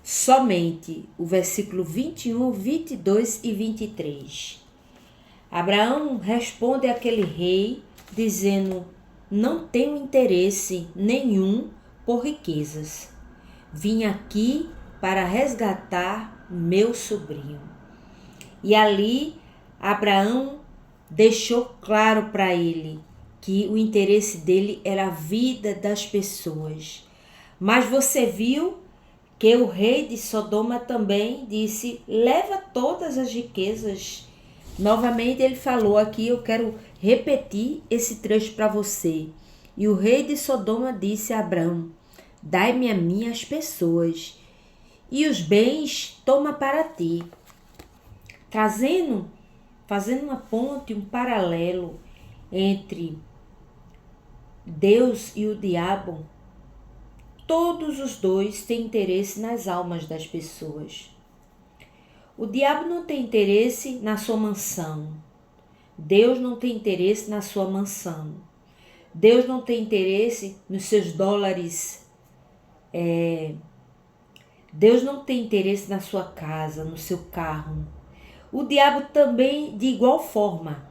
somente o versículo 21, 22 e 23. Abraão responde àquele rei dizendo: não tenho interesse nenhum por riquezas. Vim aqui para resgatar meu sobrinho. E ali Abraão deixou claro para ele que o interesse dele era a vida das pessoas. Mas você viu que o rei de Sodoma também disse: leva todas as riquezas. Novamente ele falou aqui, eu quero repetir esse trecho para você. E o rei de Sodoma disse a Abraão: dai-me a mim as pessoas, e os bens toma para ti. Fazendo uma ponte, um paralelo entre Deus e o diabo, todos os dois têm interesse nas almas das pessoas. O diabo não tem interesse na sua mansão. Deus não tem interesse na sua mansão. Deus não tem interesse nos seus dólares. Deus não tem interesse na sua casa, no seu carro. O diabo também, de igual forma,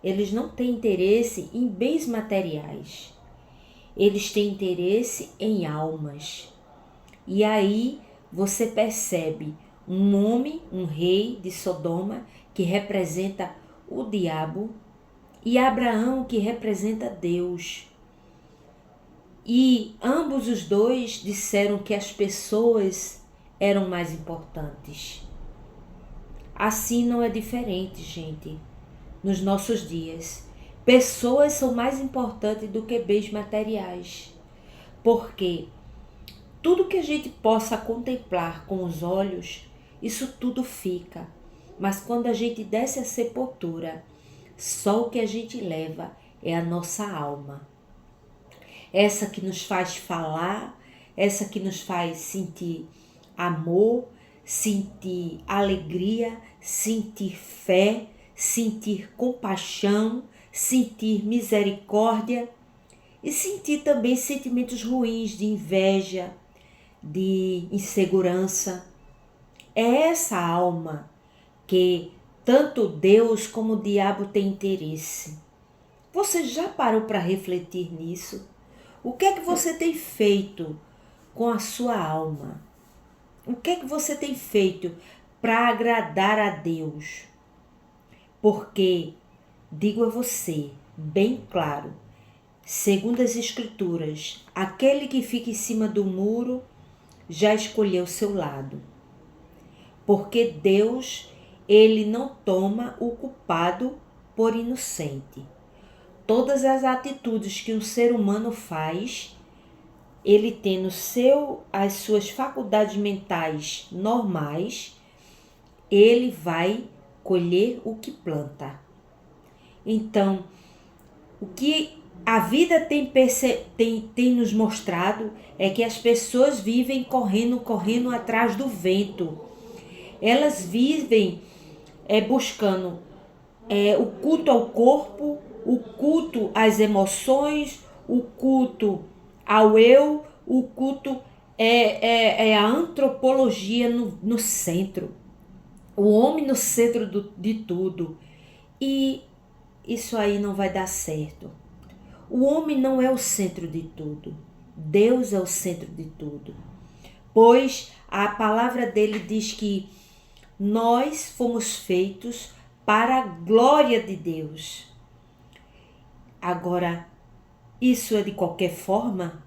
eles não têm interesse em bens materiais. Eles têm interesse em almas. E aí você percebe um homem, um rei de Sodoma, que representa o diabo, e Abraão, que representa Deus. E ambos os dois disseram que as pessoas eram mais importantes. Assim não é diferente, gente, nos nossos dias. Pessoas são mais importantes do que bens materiais. Porque tudo que a gente possa contemplar com os olhos, isso tudo fica. Mas quando a gente desce a sepultura, só o que a gente leva é a nossa alma. Essa que nos faz falar, essa que nos faz sentir amor, sentir alegria, sentir fé, sentir compaixão, sentir misericórdia e sentir também sentimentos ruins de inveja, de insegurança. É essa alma que tanto Deus como o diabo têm interesse. Você já parou para refletir nisso? O que é que você tem feito com a sua alma? O que é que você tem feito para agradar a Deus? Porque, digo a você, bem claro, segundo as Escrituras, aquele que fica em cima do muro já escolheu o seu lado. Porque Deus, ele não toma o culpado por inocente. Todas as atitudes que um ser humano faz, ele tem as suas faculdades mentais normais, ele vai colher o que planta. Então, o que a vida tem nos mostrado é que as pessoas vivem correndo atrás do vento. Elas vivem buscando o culto ao corpo, o culto às emoções, o culto ao eu, o culto é a antropologia no centro. O homem no centro de tudo. E isso aí não vai dar certo. O homem não é o centro de tudo. Deus é o centro de tudo. Pois a palavra dele diz que nós fomos feitos para a glória de Deus. Agora, isso é de qualquer forma?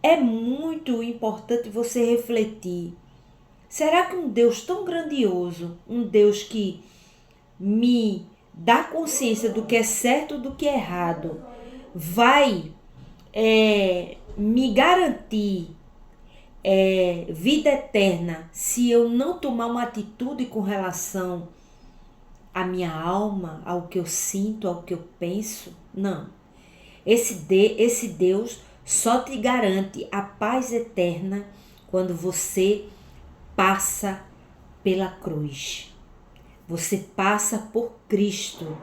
É muito importante você refletir. Será que um Deus tão grandioso, um Deus que me dá consciência do que é certo e do que é errado, vai me garantir vida eterna se eu não tomar uma atitude com relação à minha alma, ao que eu sinto, ao que eu penso? Não. Esse Deus só te garante a paz eterna quando você passa pela cruz. Você passa por Cristo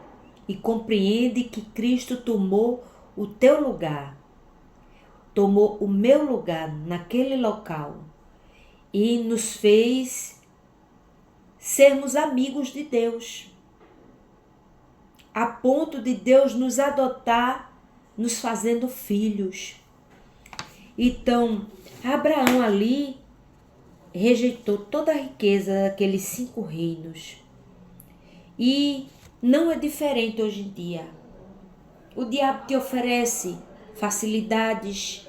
e compreende que Cristo tomou o teu lugar, tomou o meu lugar naquele local. e nos fez sermos amigos de Deus, a ponto de Deus nos adotar, nos fazendo filhos. Então, Abraão ali rejeitou toda a riqueza daqueles 5 reinos. E não é diferente hoje em dia. O diabo te oferece facilidades,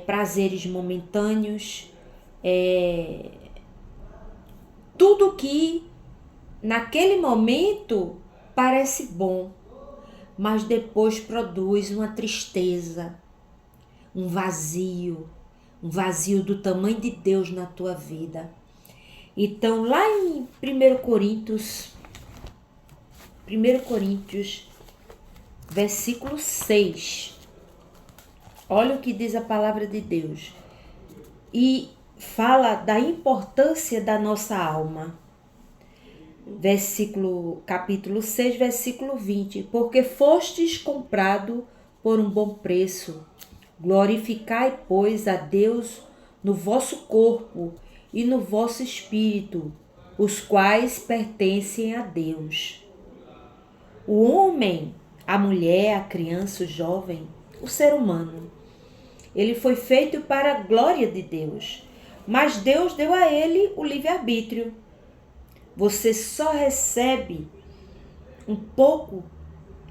prazeres momentâneos, tudo que naquele momento parece bom, mas depois produz uma tristeza, um vazio do tamanho de Deus na tua vida. Então, lá em 1 Coríntios, versículo 6, olha o que diz a palavra de Deus. E fala da importância da nossa alma. Capítulo 6, versículo 20. Porque fostes comprado por um bom preço. Glorificai, pois, a Deus no vosso corpo e no vosso espírito, os quais pertencem a Deus. O homem, a mulher, a criança, o jovem, o ser humano, ele foi feito para a glória de Deus, mas Deus deu a ele o livre-arbítrio. Você só recebe um pouco,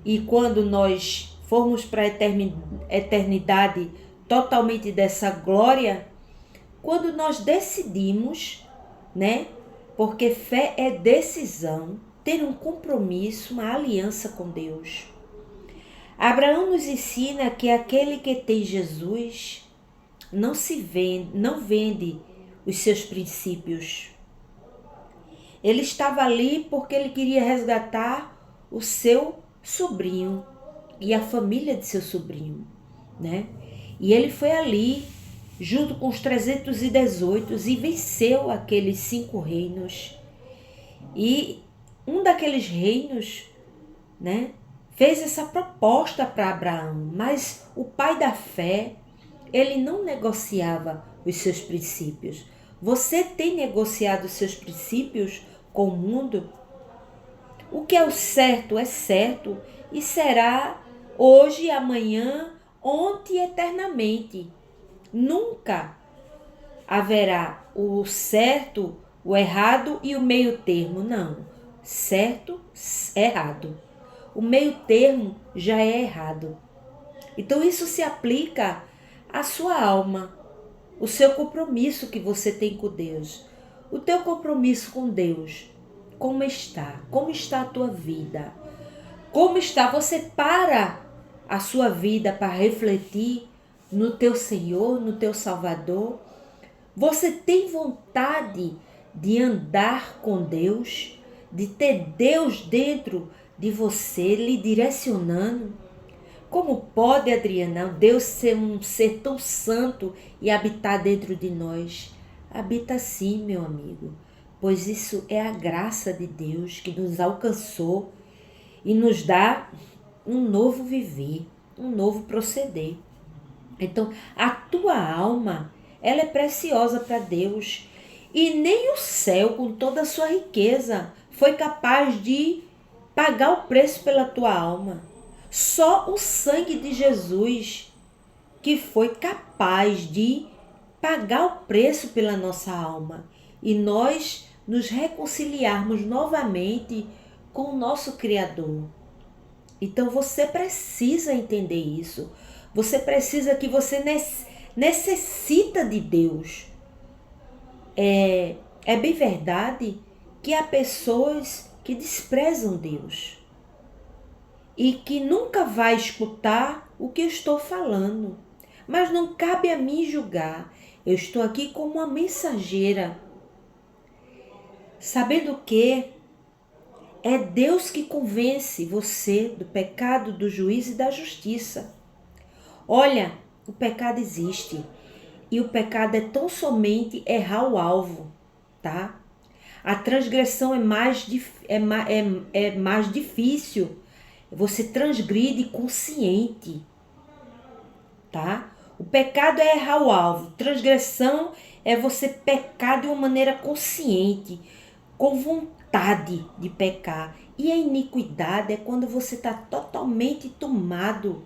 e quando nós formos para a eternidade totalmente dessa glória, quando nós decidimos, né? Porque fé é decisão, ter um compromisso, uma aliança com Deus. Abraão nos ensina que aquele que tem Jesus não vende os seus princípios. Ele estava ali porque ele queria resgatar o seu sobrinho e a família de seu sobrinho, né? E ele foi ali junto com os 318 e venceu aqueles 5 reinos. E um daqueles reinos, né, fez essa proposta para Abraão, mas o pai da fé, ele não negociava os seus princípios. Você tem negociado os seus princípios com o mundo? O que é o certo é certo e será hoje, amanhã, ontem e eternamente. Nunca haverá o certo, o errado e o meio termo, não. Certo, errado. O meio termo já é errado. Então isso se aplica à sua alma, o seu compromisso que você tem com Deus. O teu compromisso com Deus, como está? Como está a tua vida? Como está? Você para a sua vida para refletir no teu Senhor, no teu Salvador? Você tem vontade de andar com Deus, de ter Deus dentro de você, lhe direcionando? Como pode, Adriana, Deus ser um ser tão santo e habitar dentro de nós? Habita sim, meu amigo, pois isso é a graça de Deus que nos alcançou e nos dá um novo viver, um novo proceder. Então, a tua alma, ela é preciosa para Deus. E nem o céu, com toda a sua riqueza, foi capaz de pagar o preço pela tua alma. Só o sangue de Jesus que foi capaz de pagar o preço pela nossa alma. E nós nos reconciliarmos novamente com o nosso Criador. Então você precisa entender isso. Você precisa que você necessita de Deus. É bem verdade que há pessoas que desprezam Deus e que nunca vai escutar o que eu estou falando. Mas não cabe a mim julgar. Eu estou aqui como uma mensageira, sabendo que é Deus que convence você do pecado, do juízo e da justiça. Olha, o pecado existe e o pecado é tão somente errar o alvo, tá? A transgressão é mais difícil. Você transgride consciente, tá? O pecado é errar o alvo. Transgressão é você pecar de uma maneira consciente, com vontade de pecar. E a iniquidade é quando você está totalmente tomado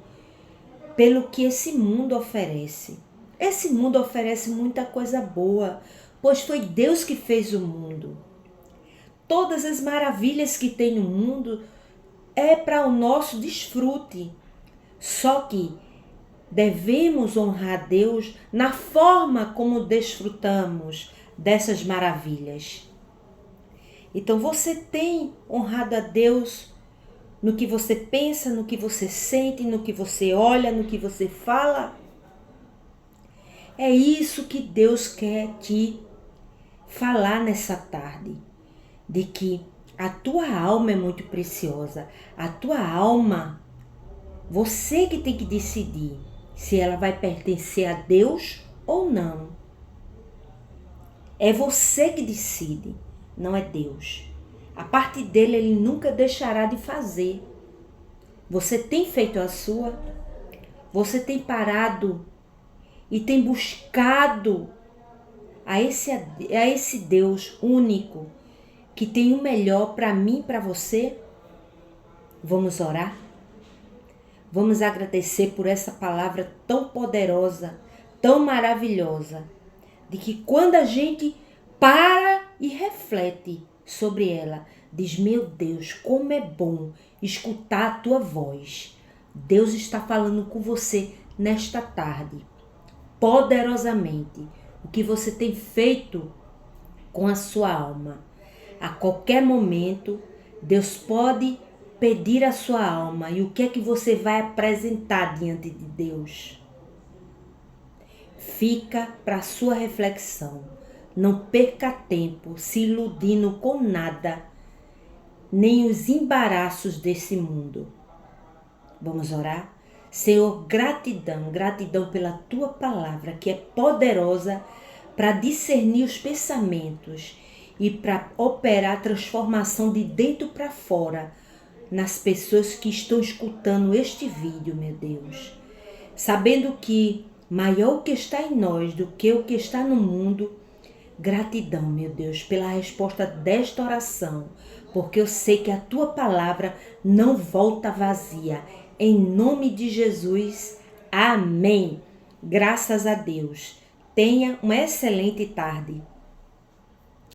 pelo que esse mundo oferece. Esse mundo oferece muita coisa boa, pois foi Deus que fez o mundo. Todas as maravilhas que tem no mundo é para o nosso desfrute. Só que devemos honrar Deus na forma como desfrutamos dessas maravilhas. Então você tem honrado a Deus no que você pensa, no que você sente, no que você olha, no que você fala? É isso que Deus quer te falar nessa tarde, de que a tua alma é muito preciosa. A tua alma, você que tem que decidir se ela vai pertencer a Deus ou não. É você que decide, não é Deus. A parte dele ele nunca deixará de fazer. Você tem feito a sua? Você tem parado e tem buscado a esse Deus único que tem o melhor para mim e para você? Vamos orar? Vamos agradecer por essa palavra tão poderosa, tão maravilhosa, de que quando a gente para e reflete sobre ela, diz: meu Deus, como é bom escutar a tua voz. Deus está falando com você nesta tarde, poderosamente, o que você tem feito com a sua alma. A qualquer momento, Deus pode pedir a sua alma. E o que é que você vai apresentar diante de Deus? Fica para a sua reflexão. Não perca tempo se iludindo com nada, nem os embaraços desse mundo. Vamos orar? Senhor, gratidão, gratidão pela tua palavra, que é poderosa para discernir os pensamentos e para operar a transformação de dentro para fora nas pessoas que estão escutando este vídeo, meu Deus. Sabendo que maior o que está em nós do que o que está no mundo. Gratidão, meu Deus, pela resposta desta oração, porque eu sei que a tua palavra não volta vazia. Em nome de Jesus, amém. Graças a Deus. Tenha uma excelente tarde.